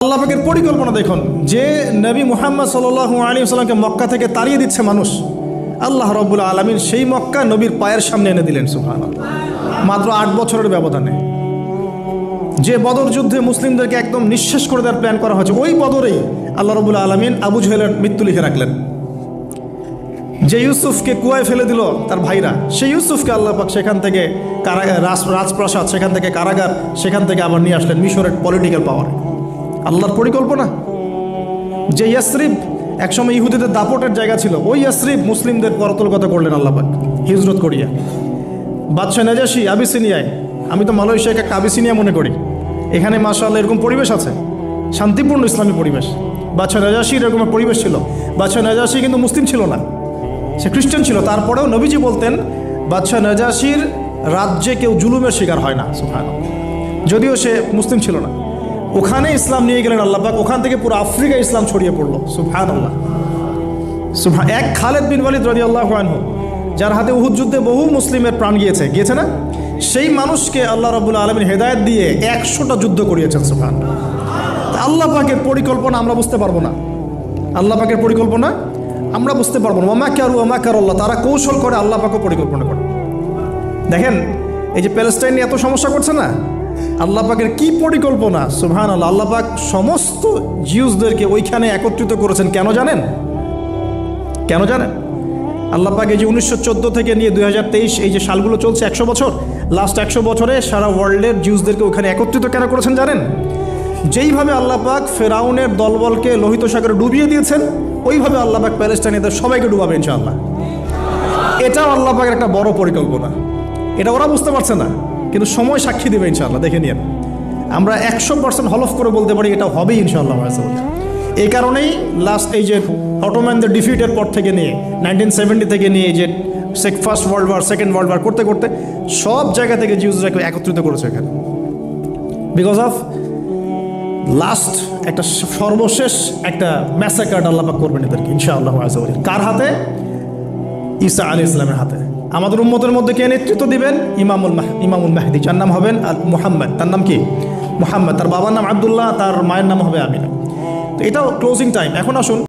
আল্লাহ পাকের পরিকল্পনা দেখুন, যে নবী মুহাম্মদ সাল্লাল্লাহু আলাইহি ওয়াসাল্লামকে মক্কা থেকে তাড়িয়ে দিচ্ছে মানুষ, আল্লাহ রাব্বুল আলামিন সেই মক্কা নবীর পায়ের সামনে এনে দিলেন। সুবহানাল্লাহ। মাত্র 8 বছরের ব্যবধানে। যে বদর যুদ্ধে মুসলিমদেরকে একদম নিঃশেষ করে দেওয়ার প্ল্যান করা হয়েছে, ওই বদরেই আল্লাহ রাব্বুল আলামিন আবু জেহেলের মৃত্যু লিখে রাখলেন। যে ইউসুফকে কুয়ায় ফেলে দিল তার ভাইরা, সেই ইউসুফকে আল্লাহ পাক সেখান থেকে রাজপ্রাসাদ, সেখান থেকে কারাগার, সেখান থেকে আবার নিয়ে আসলেন মিশরের পলিটিক্যাল পাওয়ার। আল্লাহর পরিকল্পনা। যে ইয়াসরিব একসময় ইহুদিদের দাপটের জায়গা ছিল, ওই ইয়াসরিব মুসলিমদের করতলগত করলেন আল্লাহ পাক হিজরত করিয়া। বাদশাহ নাজাশী আবিসিনিয়ায়, আমি তো মালয়েশিয়াকে একটা আবিসিনিয়া মনে করি, এখানে মাশাআল্লাহ এরকম পরিবেশ আছে, শান্তিপূর্ণ ইসলামী পরিবেশ। বাদশাহ নাজাশীর এরকম পরিবেশ ছিল। বাদশাহ নাজাশী কিন্তু মুসলিম ছিল না, সে খ্রিস্টান ছিল। তারপরেও নবীজি বলতেন বাদশাহ নাজাশীর রাজ্যে কেউ জুলুমের শিকার হয় না। সুবহানাল্লাহ। যদিও সে মুসলিম ছিল না, ওখানে ইসলাম নিয়ে গেলেন আল্লাহ পাক, ওখান থেকে পুরো আফ্রিকা ইসলাম ছড়িয়ে পড়লো। সুবহানাল্লাহ। এক খালেদ বিন ওয়ালিদ রাদিয়াল্লাহু আনহু, যার হাতে উহুদ যুদ্ধে বহু মুসলিমের প্রাণ গিয়েছে না, সেই মানুষকে আল্লাহ রাব্বুল আলামিন হেদায়েত দিয়ে 100টা যুদ্ধ করিয়েছেন। সুবহানাল্লাহ। আল্লাহ পাকের পরিকল্পনা আমরা বুঝতে পারবো না, আল্লাহ পাকের পরিকল্পনা আমরা বুঝতে পারবো না। ওমা কারুল্লাহ, তারা কৌশল করে, আল্লাহ পাকও পরিকল্পনা করে। দেখেন এই যে প্যালেস্টাইন নিয়ে এত সমস্যা করছে না, আল্লাহ পাকের কি পরিকল্পনা। সুবহানাল্লাহ। আল্লাহ পাক সমস্ত জিউসদেরকে ওইখানে একত্রিত করেছেন। কেন জানেন? আল্লাহ পাক এই যে 1914 থেকে নিয়ে 2023 এই যে সালগুলো চলছে, 100 বছর, লাস্ট 100 বছরে সারা ওয়ার্ল্ডের জিউসদেরকে ওখানে একত্রিত কেন করেছেন জানেন? যেইভাবে আল্লাহ পাক ফেরাউনের দলবলকে লোহিত সাগরে ডুবিয়ে দিয়েছেন, ওইভাবে আল্লাহ পাক প্যালেস্টাইনিদের সবাইকে ডুবাবে ইনশাআল্লাহ। এটাও আল্লাহ পাকের একটা বড় পরিকল্পনা। এটা ওরা বুঝতে পারছে না, কিন্তু সময় সাক্ষী দেবে ইনশাআল্লাহ। দেখে নিন, আমরা 100% হলফ করে বলতে পারি এটা হবেই ইনশাআল্লাহ। এই কারণেই লাস্ট এই যে অটোম্যানদের ডিফিটের পর থেকে নিয়ে 1970 থেকে নিয়ে এই যে first world war, second world war করতে করতে সব জায়গা থেকে জিউসরাকে একত্রিত করেছে এখানে, বিকজ অফ লাস্ট একটা সর্বশেষ একটা ম্যাসাকার আল্লাহ পাক করবেন এদেরকে ইনশাআল্লাহ। কার হাতে? ঈসা আলাইহিস সালামের হাতে। আমাদের উম্মতের মধ্যে কে নেতৃত্ব দিবেন? ইমামুল মাহদি, যার নাম হবেন মুহাম্মদ। তার নাম কি? মুহাম্মদ। তার বাবার নাম আব্দুল্লাহ, তার মায়ের নাম হবে আমিনা। তো এটাও ক্লোজিং টাইম। এখন আসুন